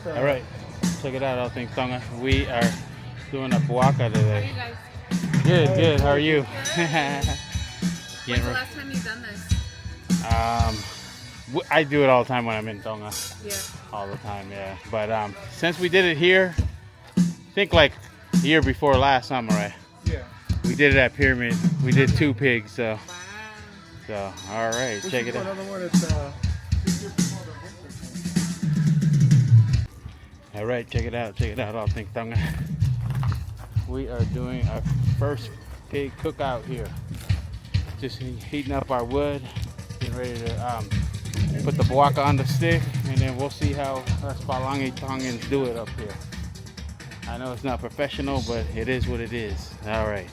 All right, check it out, all things Tonga. We are doing a buaka today. How are you guys? Good, good. How are you? When's the last time you've done this? I do it all the time when I'm in Tonga. Yeah. All the time, yeah. But since we did it here, I think like the year before last summer, right? Yeah. We did it at Pyramid. We did 2 pigs, so. Wow. So, all right, check it out. Another one that's All right, check it out, all things Tonga. We are doing our first pig cookout here. Just heating up our wood, getting ready to put the buaka on the stick, and then we'll see how us Palangi Tongans do it up here. I know it's not professional, but it is what it is. All right,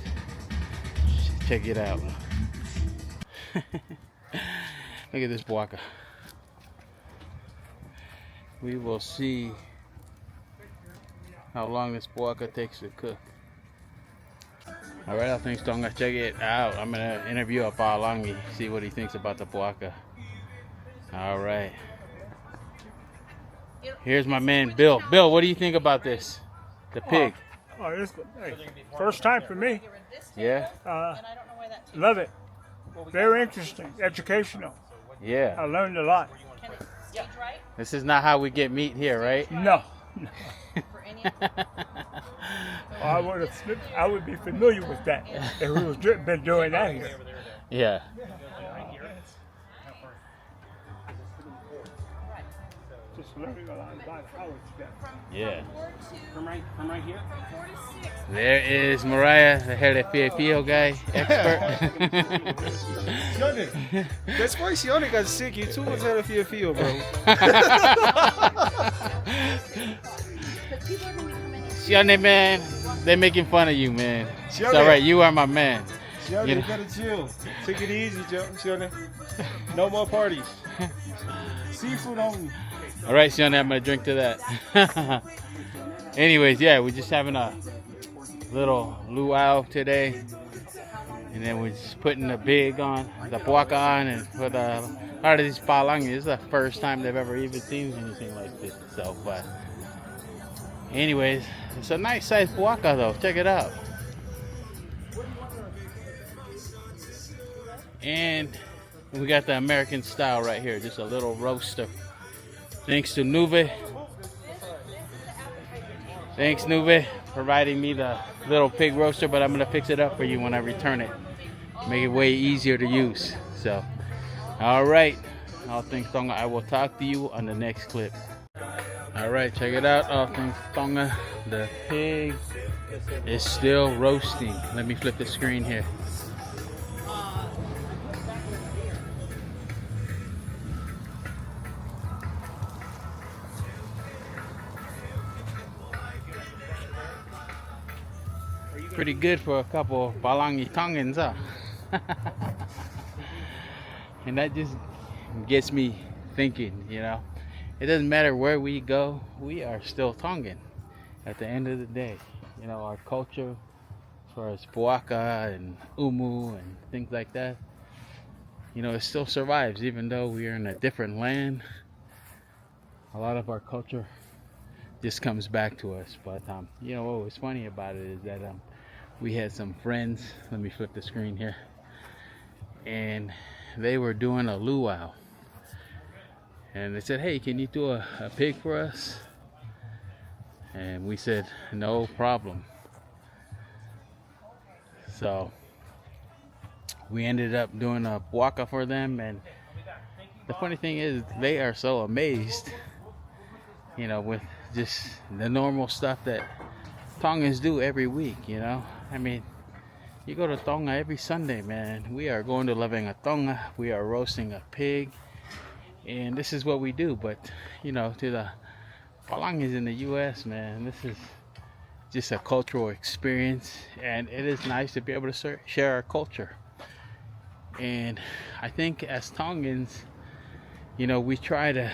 check it out. Look at this buaka. We will see how long this buaka takes to cook. All right, I think Tonga, check it out. I'm gonna interview a Palangi, see what he thinks about the buaka. All right. Here's my man Bill. Bill, what do you think about this? The pig. this first time for me. Yeah. Love it. Very interesting, educational. Yeah. I learned a lot. This is not how we get meat here, right? No. I would be familiar with that if we was been doing that here. Yeah. Just learning a lot about how it's done. Yeah. From right here. There is Mariah, the hair de Fio guy, expert. That's why she only got sick. You too much had a feel, bro. Shione, man, they're making fun of you, man. It's all right, you are my man. Shione, You you know- gotta chill. Take it easy, Joe. Shione. No more parties. Seafood only. All right, Shione, I'm gonna drink to that. Anyways, yeah, we're just having a little luau today, and then we're just putting the pig on, the buaka on, and for the part of these Palangi, this is the first time they've ever even seen anything like this. So, but anyways, it's a nice sized buaka though. Check it out. And we got the American style right here, just a little roaster. Thanks to Nuve. Thanks, Nuve, providing me the little pig roaster, but I'm gonna fix it up for you when I return it. Make it way easier to use. So, all right, all things Tonga, I will talk to you on the next clip. All right, check it out, all things Tonga. The pig is still roasting. Let me flip the screen here. Pretty good for a couple of Palangi Tongans, huh? And that just gets me thinking, you know, it doesn't matter where we go, we are still Tongan at the end of the day. You know, our culture, as far as buaka and umu and things like that, you know, it still survives even though we are in a different land. A lot of our culture just comes back to us. But you know what was funny about it is that we had some friends, let me flip the screen here, and they were doing a luau, and they said, hey, can you do a pig for us? And we said, no problem. So we ended up doing a buaka for them, and the funny thing is they are so amazed, you know, with just the normal stuff that Tongans do every week, you know. I mean, you go to Tonga every Sunday, man. We are going to Tonga. We are roasting a pig, and this is what we do. But you know, to the Palangis in the U.S., man, this is just a cultural experience, and it is nice to be able to share our culture. And I think as Tongans, you know, we try to,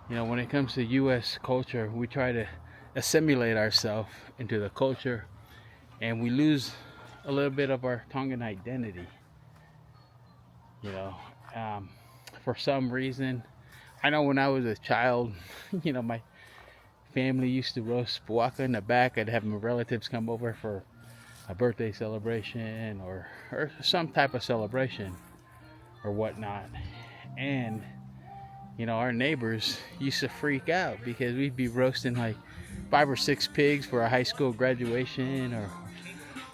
you know, when it comes to U.S. culture, we try to assimilate ourselves into the culture, and we lose a little bit of our Tongan identity. You know, for some reason, I know when I was a child, my family used to roast puaka in the back. I'd have my relatives come over for a birthday celebration or some type of celebration or whatnot. And our neighbors used to freak out because we'd be roasting like 5 or 6 pigs for a high school graduation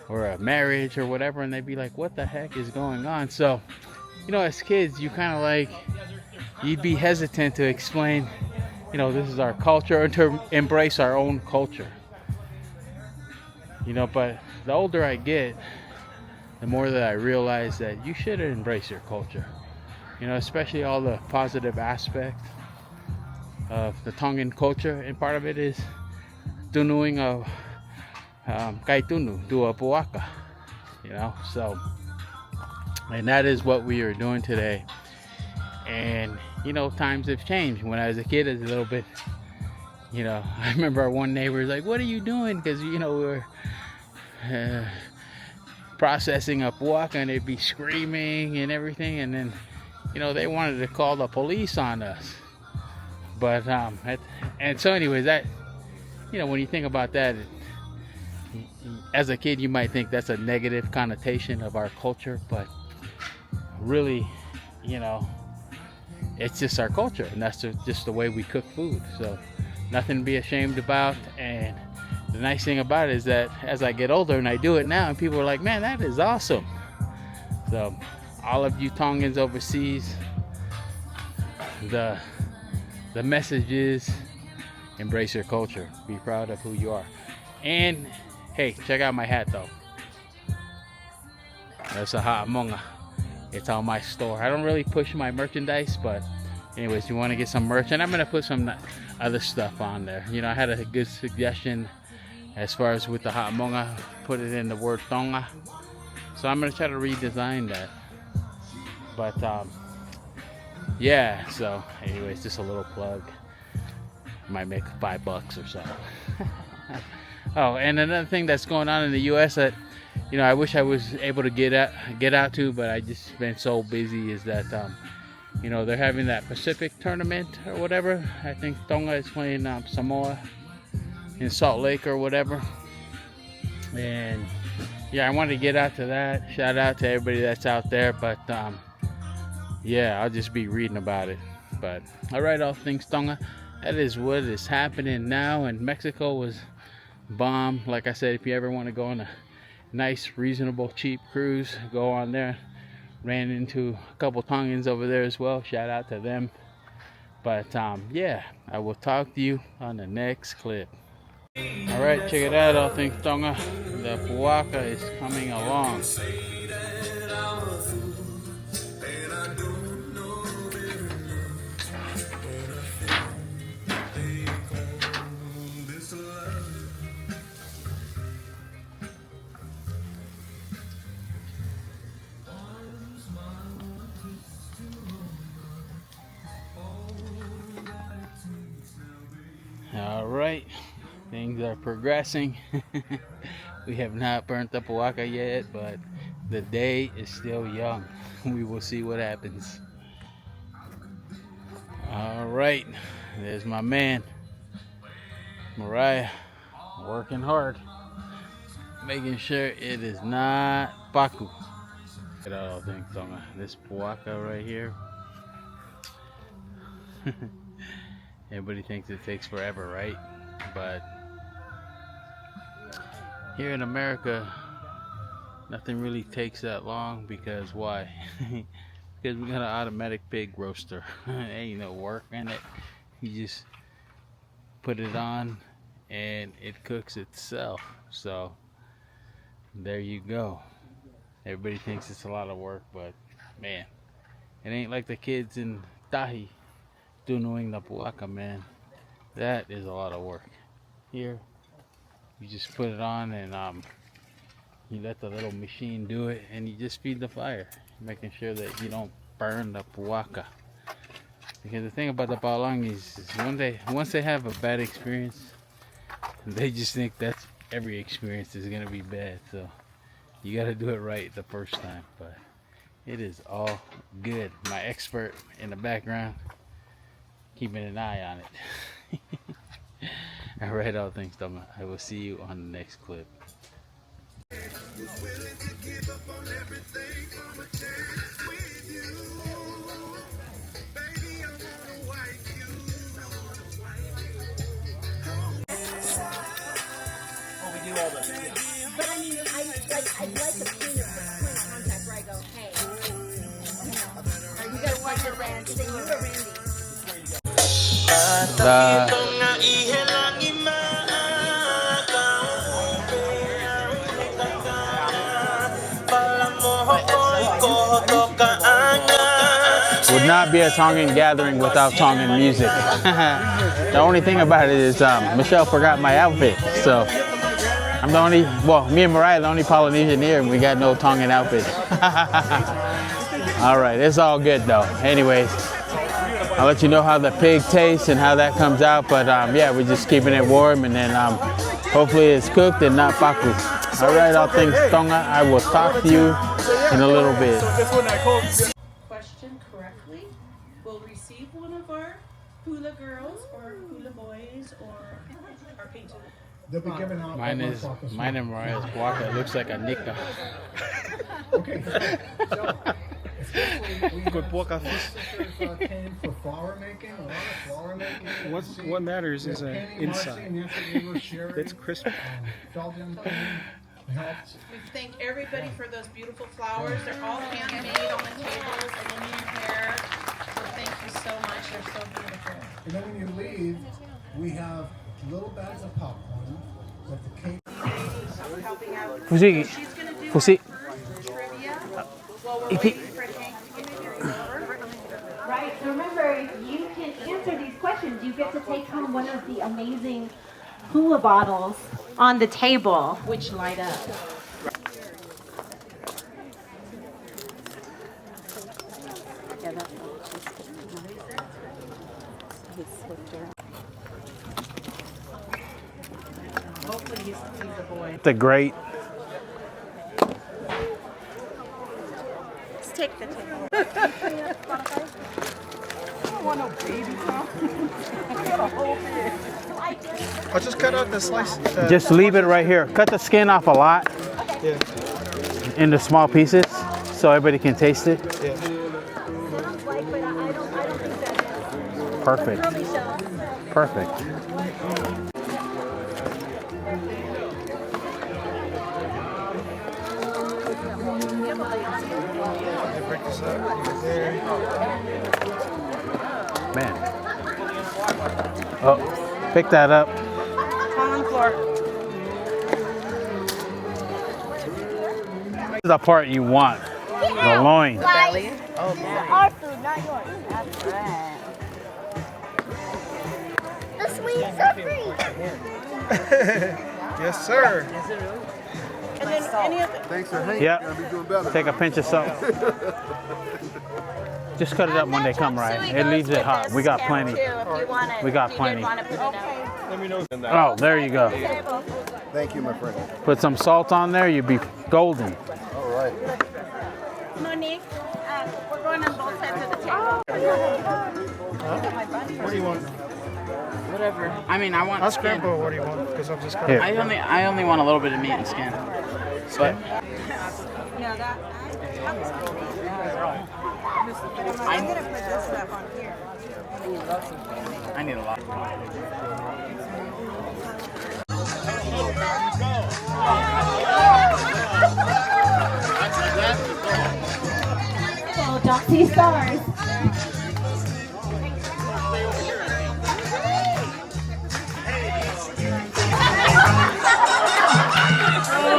or a marriage or whatever, and they'd be like, what the heck is going on? So as kids, you kind of like, you'd be hesitant to explain, this is our culture, and to embrace our own culture. But the older I get, the more that I realize that you should embrace your culture. Especially all the positive aspects of the Tongan culture, and part of it is tunuing of kaitunu, dua puaka. So, and that is what we are doing today. And times have changed. When I was a kid, it's a little bit, I remember our one neighbor was like, what are you doing? Because we were processing a puaka, and they'd be screaming and everything, and then they wanted to call the police on us. But and so anyways, that when you think about that, as a kid you might think that's a negative connotation of our culture, but really, it's just our culture, and that's just the way we cook food. So nothing to be ashamed about. And the nice thing about it is that as I get older and I do it now, and people are like, man, that is awesome. So all of you Tongans overseas, the message is embrace your culture, be proud of who you are. And hey, check out my hat though. That's a ha'amonga. It's on my store. I don't really push my merchandise, but anyways, you want to get some merch, and I'm gonna put some other stuff on there. I had a good suggestion as far as with the ha'amonga, put it in the word tonga. So I'm gonna try to redesign that. But yeah, so anyways, just a little plug. Might make $5 or so. Oh, and another thing that's going on in the US that I wish I was able to get out to, but I just been so busy, is that they're having that Pacific tournament or whatever. I think Tonga is playing Samoa in Salt Lake or whatever. And yeah, I wanted to get out to that. Shout out to everybody that's out there. But yeah, I'll just be reading about it. But all right, all things Tonga, that is what is happening now. And Mexico was bomb. Like I said, if you ever want to go on a nice, reasonable, cheap cruise, go on there. Ran into a couple Tongans over there as well. Shout out to them. But yeah, I will talk to you on the next clip. All right, check it out, all things Tonga. The puaka is coming along. All right, things are progressing. We have not burnt the puaka yet, but the day is still young. We will see what happens. All right, there's my man, Mariah, working hard, making sure it is not paku. Look at all things Tonga. This puaka right here. Everybody thinks it takes forever, right? But here in America, nothing really takes that long. Because why? Because we got an automatic pig roaster. Ain't no work in it. You just put it on and it cooks itself. So there you go. Everybody thinks it's a lot of work, but man, it ain't like the kids in Tahi doing the puaka, man. That is a lot of work. Here, you just put it on and you let the little machine do it, and you just feed the fire, making sure that you don't burn the puaka. Because the thing about the palang is once they have a bad experience, they just think that's every experience is gonna be bad. So you got to do it right the first time. But it is all good. My expert in the background keeping an eye on it. All right, all things done. I will see you on the next clip. But I mean, I'd like a point of contact where I go, hey, you gotta watch your Randy. Say you or Randy. Would not be a Tongan gathering without Tongan music. The only thing about it is Michelle forgot my outfit, so I'm the only, well, me and Mariah are the only Polynesian here, and we got no Tongan outfit. All right, it's all good though. Anyways, I'll let you know how the pig tastes and how that comes out, but yeah, we're just keeping it warm, and then hopefully it's cooked and not paku. All right, all things Tonga, I will talk to you in a little bit. Question correctly will receive one of our hula girls or hula boys or our painted. They'll be giving out. Mine and Mariah's guaca. It looks like a nika. Okay. Good guaca fish. Came for flower making, a lot of flower making. What matters is inside. It's crisp. We thank everybody for those beautiful flowers. They're all handmade on the tables and in your hair. So thank you so much. They're so beautiful. And then when you leave, we have little bags of popcorn with the cake. Fusi, She's going to do Fusi. trivia while we're waiting for Hank to get here. Right, so remember, if you can answer these questions, you get to take home one of the amazing hula bottles on the table, which light up. Hopefully he's a boy. The great. Let's take the table. I'll just cut out the slice. Just leave it right here. Cut the skin off a lot Yeah. into small pieces so everybody can taste it. Yeah. Perfect. Perfect. Break this up. There. Man. Oh, pick that up. On the floor. This is the part you want. The loin. Belly? Oh, man. Our food, not yours. That's right. The sweets are free. Yes, sir. And then any of the Thanks for hanging. Yep. You're gonna be doing better. Take a pinch of salt. Just cut it up when they come, right? It leaves it hot. We got plenty. We got plenty. Let me know. Oh, there you go. Thank you, my friend. Put some salt on there, you'd be golden. All right. Monique, we're going on both sides of the table. What do you want? Whatever. I mean, I want I'll skin. scramble. What do you want? Because I'm just cutting. Here. I only want a little bit of meat and skin. But I'm gonna put this stuff on here. I need a lot. Oh, don't see stars.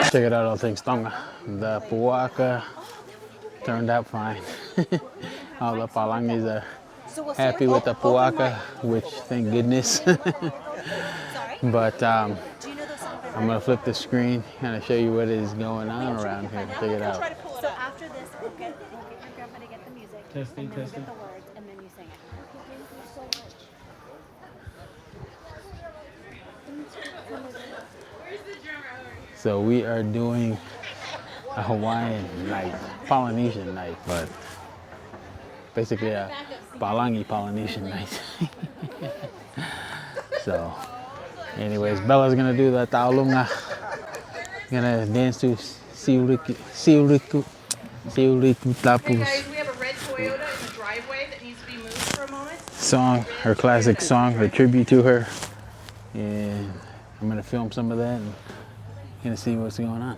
Check it out, all things Tonga. The puaka turned out fine. All the palangis are happy with the puaka, which thank goodness. But I'm gonna flip the screen and show you what is going on around here. Check it out. So after this, we'll get your grandpa to get the music. Testing, and then we'll get the words, and then you sing it. So we are doing a Hawaiian night, Polynesian night, but basically a Palangi Polynesian night. So, anyways, Bella's gonna do the taolunga. Gonna dance to Siuriku Hey Tapus guys, we have a red Toyota in the driveway that needs to be moved for a moment. song, her classic song, her tribute to her. And I'm gonna film some of that and gonna see what's going on.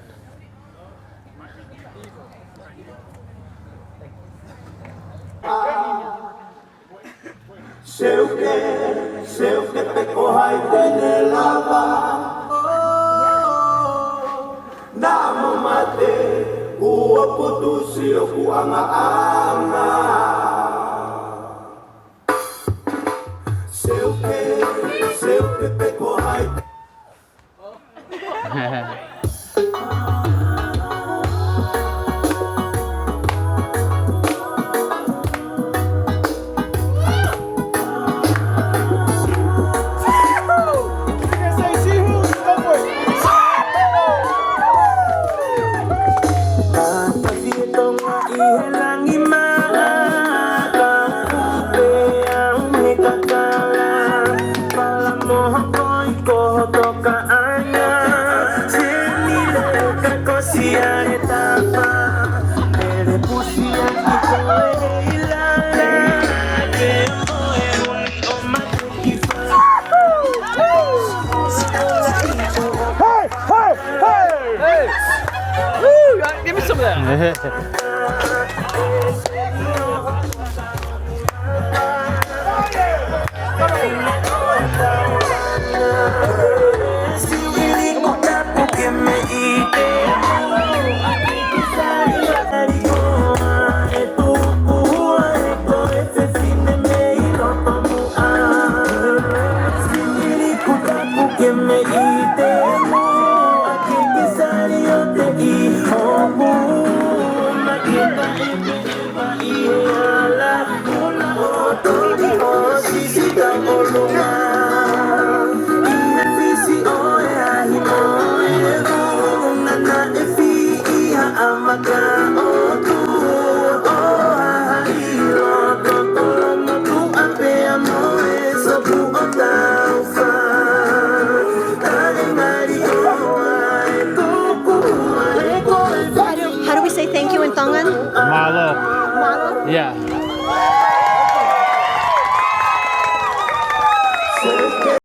Give me some of that. How do we say thank you in Tongan? Malo. Malo? Yeah.